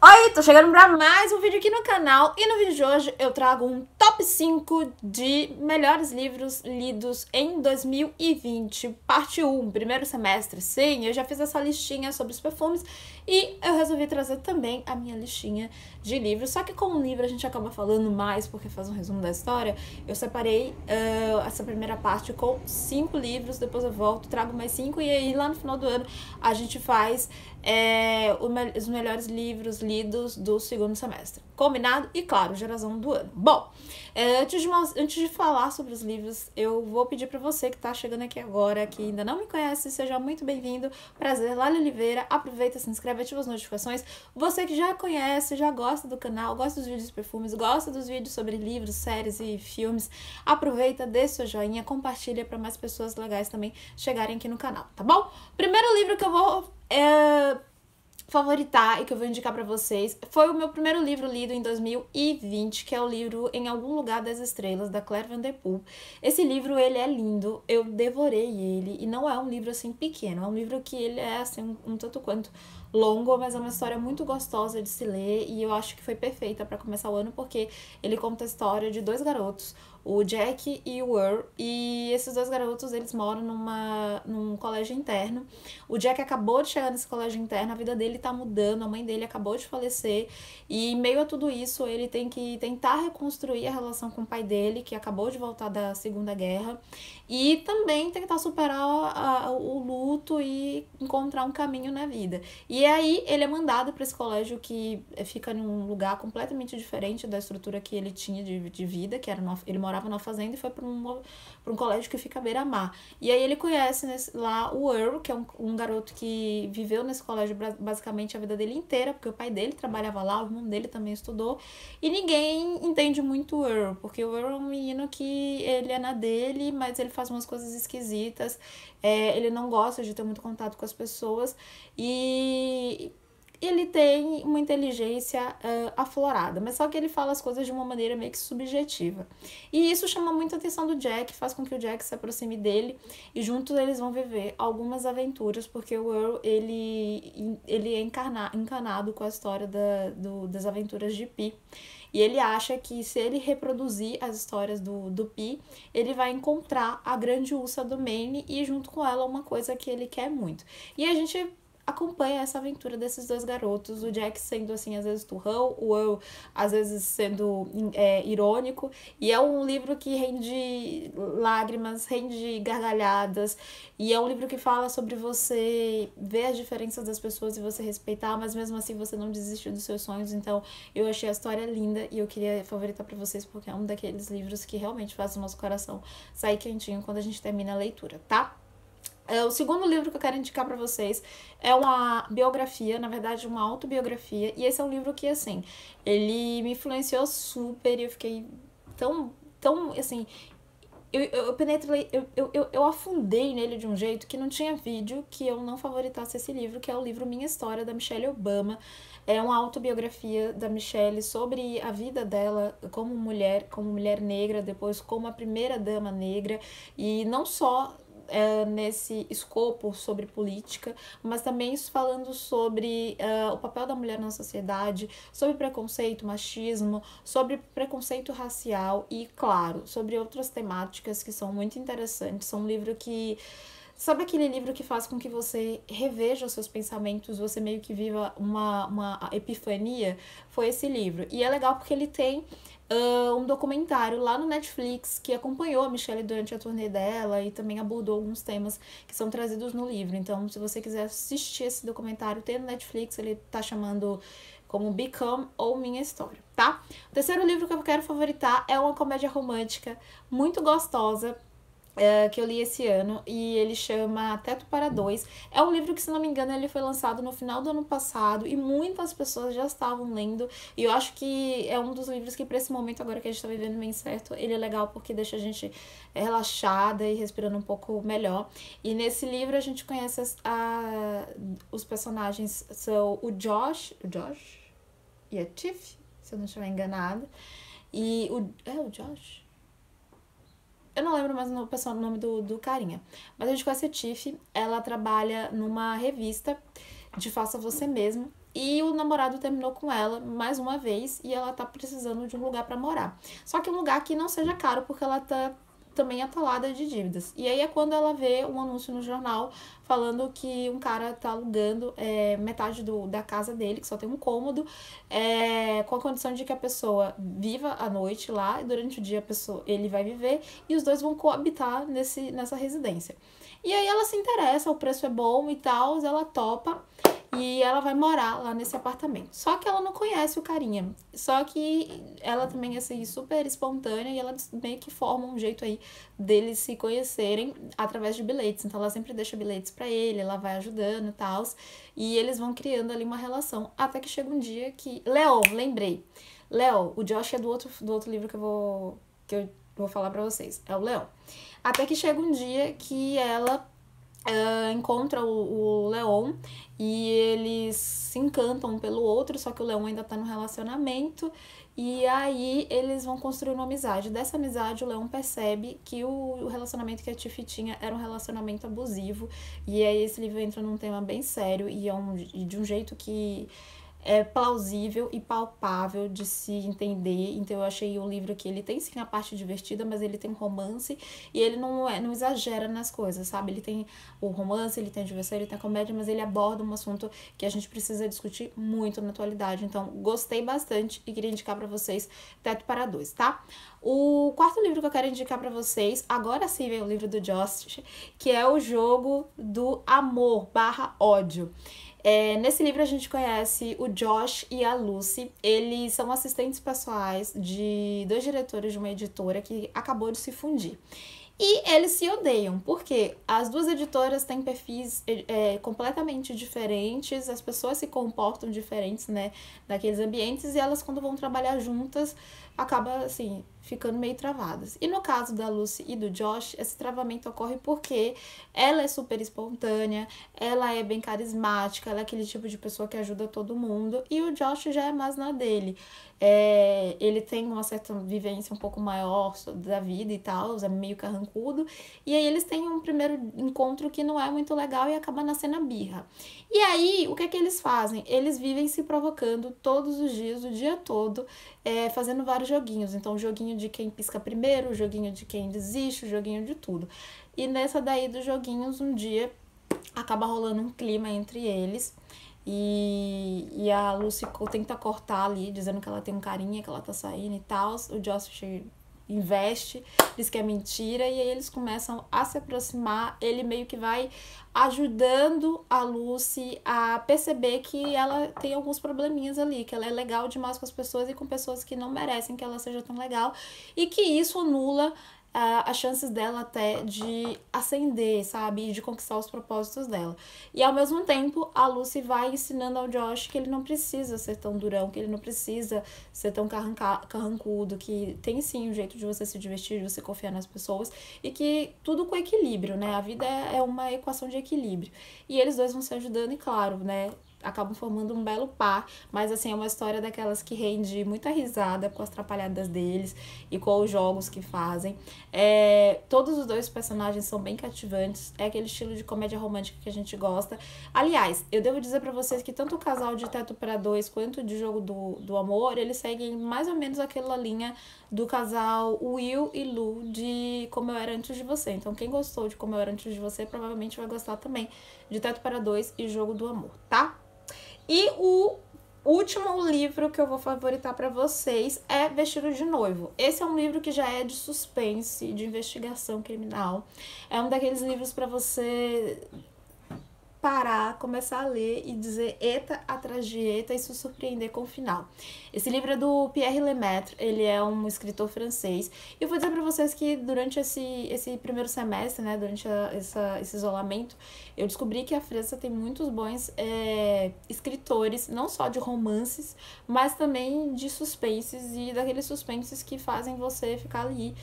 Oi, tô chegando pra mais um vídeo aqui no canal e no vídeo de hoje eu trago um top 5 de melhores livros lidos em 2020, parte 1, primeiro semestre. Sim, eu já fiz essa listinha sobre os perfumes e eu resolvi trazer também a minha listinha de livros, só que como livro a gente acaba falando mais porque faz um resumo da história. Eu separei essa primeira parte com 5 livros, depois eu volto, trago mais 5 e aí lá no final do ano a gente faz os melhores livros lidos do segundo semestre. Combinado? E claro, geração do ano. Bom, antes de falar sobre os livros, eu vou pedir para você que tá chegando aqui agora, que ainda não me conhece, seja muito bem-vindo. Prazer, Lali Oliveira. Aproveita, se inscreve, ativa as notificações. Você que já conhece, já gosta do canal, gosta dos vídeos de perfumes, gosta dos vídeos sobre livros, séries e filmes, aproveita, deixa seu joinha, compartilha para mais pessoas legais também chegarem aqui no canal, tá bom? Primeiro livro que eu vou favoritar e que eu vou indicar pra vocês foi o meu primeiro livro lido em 2020, que é o livro Em Algum Lugar das Estrelas, da Claire Vanderpool. Esse livro, ele é lindo, eu devorei ele, e não é um livro, assim, pequeno, é um livro que ele é, assim, um tanto quanto longo, mas é uma história muito gostosa de se ler, e eu acho que foi perfeita pra começar o ano, porque ele conta a história de dois garotos, o Jack e o Earl, e esses dois garotos, eles moram num colégio interno. O Jack acabou de chegar nesse colégio interno, a vida dele tá mudando, a mãe dele acabou de falecer, e em meio a tudo isso, ele tem que tentar reconstruir a relação com o pai dele, que acabou de voltar da Segunda Guerra, e também tentar superar o luto e encontrar um caminho na vida. E aí ele é mandado para esse colégio que fica num lugar completamente diferente da estrutura que ele tinha de vida, que era ele morava numa fazenda e foi para um colégio que fica à beira-mar. E aí ele conhece lá o Earl, que é um garoto que viveu nesse colégio basicamente a vida dele inteira, porque o pai dele trabalhava lá, o irmão dele também estudou, e ninguém entende muito o Earl, porque o Earl é um menino que ele é na dele, mas ele faz umas coisas esquisitas, ele não gosta de ter muito contato com as pessoas, e ele tem uma inteligência aflorada, mas só que ele fala as coisas de uma maneira meio que subjetiva. E isso chama muito a atenção do Jack, faz com que o Jack se aproxime dele, e juntos eles vão viver algumas aventuras, porque o Earl, ele é encanado com a história das aventuras de Pi. E ele acha que se ele reproduzir as histórias do Pi, ele vai encontrar a grande ursa do Maine e junto com ela uma coisa que ele quer muito. E a gente acompanha essa aventura desses dois garotos, o Jack sendo assim às vezes turrão, o Earl às vezes sendo irônico, e é um livro que rende lágrimas, rende gargalhadas, e é um livro que fala sobre você ver as diferenças das pessoas e você respeitar, mas mesmo assim você não desistir dos seus sonhos. Então eu achei a história linda e eu queria favoritar pra vocês porque é um daqueles livros que realmente faz o nosso coração sair quentinho quando a gente termina a leitura, tá? O segundo livro que eu quero indicar pra vocês é uma biografia, na verdade uma autobiografia, e esse é um livro que, assim, ele me influenciou super e eu fiquei tão, assim, eu penetrei, eu afundei nele de um jeito que não tinha vídeo que eu não favoritasse esse livro, que é o livro Minha História, da Michelle Obama. É uma autobiografia da Michelle sobre a vida dela como mulher negra, depois como a primeira dama negra, e não só nesse escopo sobre política, mas também falando sobre o papel da mulher na sociedade, sobre preconceito, machismo, sobre preconceito racial e, claro, sobre outras temáticas que são muito interessantes. São um livro que... Sabe aquele livro que faz com que você reveja os seus pensamentos, você meio que viva uma epifania? Foi esse livro. E é legal porque ele tem um documentário lá no Netflix que acompanhou a Michelle durante a turnê dela e também abordou alguns temas que são trazidos no livro. Então, se você quiser assistir esse documentário, tem no Netflix, ele tá chamando como Become ou Minha História, tá? O terceiro livro que eu quero favoritar é uma comédia romântica muito gostosa, que eu li esse ano, e ele chama Teto para Dois. É um livro que, se não me engano, ele foi lançado no final do ano passado e muitas pessoas já estavam lendo, e eu acho que é um dos livros que, para esse momento agora que a gente tá vivendo bem certo, ele é legal porque deixa a gente relaxada e respirando um pouco melhor. E nesse livro a gente conhece os personagens, são o Josh e a Tiff, se eu não estiver enganada, e o Josh? Eu não lembro mais o nome do carinha. Mas a gente conhece a Tiff. Ela trabalha numa revista de Faça Você Mesmo. e o namorado terminou com ela mais uma vez e ela tá precisando de um lugar pra morar. Só que um lugar que não seja caro, porque ela tá também atolada de dívidas. E aí é quando ela vê um anúncio no jornal falando que um cara tá alugando metade da casa dele, que só tem um cômodo, com a condição de que a pessoa viva à noite lá, e durante o dia ele vai viver, e os dois vão coabitar nessa residência. E aí ela se interessa, o preço é bom e tal, ela topa. E ela vai morar lá nesse apartamento. Só que ela não conhece o carinha. Só que ela também é assim, super espontânea e ela meio que forma um jeito aí deles se conhecerem através de bilhetes. Então ela sempre deixa bilhetes pra ele, ela vai ajudando e tal. E eles vão criando ali uma relação. Até que chega um dia que... Leon, lembrei. Leon, o Josh é do outro livro que eu vou falar pra vocês. É o Leon. Até que chega um dia que ela... encontra o Leon e eles se encantam um pelo outro, só que o Leon ainda tá no relacionamento e aí eles vão construir uma amizade. Dessa amizade o Leon percebe que o relacionamento que a Tiffy tinha era um relacionamento abusivo e aí esse livro entra num tema bem sério e de um jeito que é plausível e palpável de se entender. Então eu achei o livro que ele tem sim a parte divertida, mas ele tem romance e ele não exagera nas coisas, sabe? Ele tem o romance, ele tem a diversão, ele tem a comédia, mas ele aborda um assunto que a gente precisa discutir muito na atualidade. Então gostei bastante e queria indicar pra vocês Teto para Dois, tá? O quarto livro que eu quero indicar pra vocês, agora sim vem o livro do Josh, que é o Jogo do Amor/Ódio. Nesse livro a gente conhece o Josh e a Lucy. Eles são assistentes pessoais de dois diretores de uma editora que acabou de se fundir. E eles se odeiam, porque as duas editoras têm perfis completamente diferentes, as pessoas se comportam diferentes, né, naqueles ambientes, e elas, quando vão trabalhar juntas, acabam, assim, ficando meio travadas. E no caso da Lucy e do Josh, esse travamento ocorre porque ela é super espontânea, ela é bem carismática, ela é aquele tipo de pessoa que ajuda todo mundo, e o Josh já é mais na dele. Ele tem uma certa vivência um pouco maior da vida e tal, é meio carrancudo, e aí eles têm um primeiro encontro que não é muito legal e acaba nascendo a birra. E aí, o que é que eles fazem? Eles vivem se provocando todos os dias, o dia todo, fazendo vários joguinhos. Então, o joguinho de quem pisca primeiro, o joguinho de quem desiste, o joguinho de tudo. E nessa daí dos joguinhos, um dia, acaba rolando um clima entre eles. E a Lucy tenta cortar ali, dizendo que ela tem um carinha, que ela tá saindo e tal. O Josh investe, diz que é mentira, e aí eles começam a se aproximar. Ele meio que vai ajudando a Lucy a perceber que ela tem alguns probleminhas ali, que ela é legal demais com as pessoas e com pessoas que não merecem que ela seja tão legal, e que isso anula as chances dela até de ascender, sabe? E de conquistar os propósitos dela. E ao mesmo tempo, a Lucy vai ensinando ao Josh que ele não precisa ser tão durão, que ele não precisa ser tão carrancudo, que tem sim um jeito de você se divertir, de você confiar nas pessoas, e que tudo com equilíbrio, né? A vida é uma equação de equilíbrio. E eles dois vão se ajudando e, claro, né, acabam formando um belo par, mas assim, é uma história daquelas que rende muita risada com as atrapalhadas deles e com os jogos que fazem. Todos os dois personagens são bem cativantes, é aquele estilo de comédia romântica que a gente gosta. Aliás, eu devo dizer pra vocês que tanto o casal de Teto para Dois quanto de Jogo do Amor, eles seguem mais ou menos aquela linha do casal Will e Lu de Como Eu Era Antes de Você. Então, quem gostou de Como Eu Era Antes de Você provavelmente vai gostar também de Teto para Dois e Jogo do Amor, tá? E o último livro que eu vou favoritar pra vocês é Vestido de Noivo. Esse é um livro que já é de suspense, de investigação criminal. É um daqueles livros pra você parar, começar a ler e dizer eta atrás de eta e se surpreender com o final. Esse livro é do Pierre Lemaitre, ele é um escritor francês. E eu vou dizer pra vocês que durante esse primeiro semestre, né, durante esse isolamento, eu descobri que a França tem muitos bons escritores, não só de romances, mas também de suspenses e daqueles suspenses que fazem você ficar ali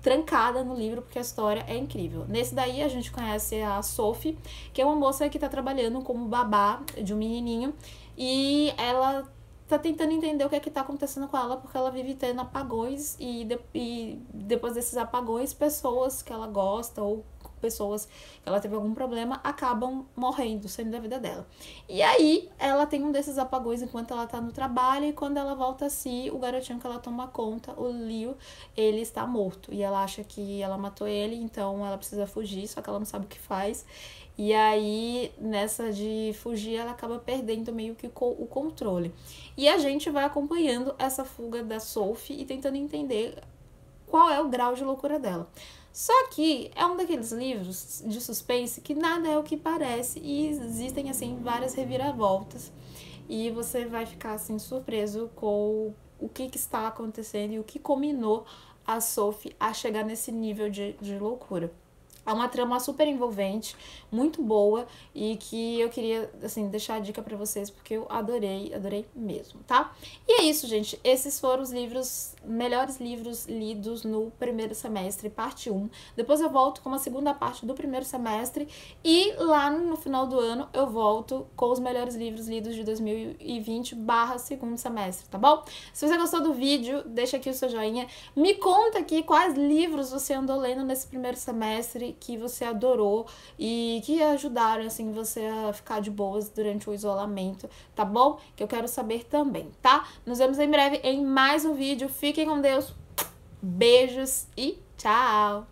trancada no livro, porque a história é incrível. Nesse daí a gente conhece a Sophie, que é uma moça que tá trabalhando como babá de um menininho, e ela tá tentando entender o que é que tá acontecendo com ela, porque ela vive tendo apagões, e depois desses apagões, pessoas que ela gosta ou pessoas que ela teve algum problema acabam morrendo, saindo da vida dela. E aí ela tem um desses apagões enquanto ela tá no trabalho, e quando ela volta a si, o garotinho que ela toma conta, o Leo, ele está morto. E ela acha que ela matou ele, então ela precisa fugir, só que ela não sabe o que faz. E aí, nessa de fugir, ela acaba perdendo meio que o controle. E a gente vai acompanhando essa fuga da Sophie e tentando entender qual é o grau de loucura dela. Só que é um daqueles livros de suspense que nada é o que parece e existem, assim, várias reviravoltas. E você vai ficar, assim, surpreso com o que está acontecendo e o que combinou a Sophie a chegar nesse nível de loucura. É uma trama super envolvente, muito boa, e que eu queria, assim, deixar a dica pra vocês, porque eu adorei mesmo, tá? E é isso, gente. Esses foram os melhores livros lidos no primeiro semestre, parte 1. Depois eu volto com uma segunda parte do primeiro semestre, e lá no final do ano eu volto com os melhores livros lidos de 2020/segundo semestre, tá bom? Se você gostou do vídeo, deixa aqui o seu joinha. Me conta aqui quais livros você andou lendo nesse primeiro semestre que você adorou e que ajudaram, assim, você a ficar de boas durante o isolamento, tá bom? Que eu quero saber também, tá? Nos vemos em breve em mais um vídeo. Fiquem com Deus. Beijos e tchau!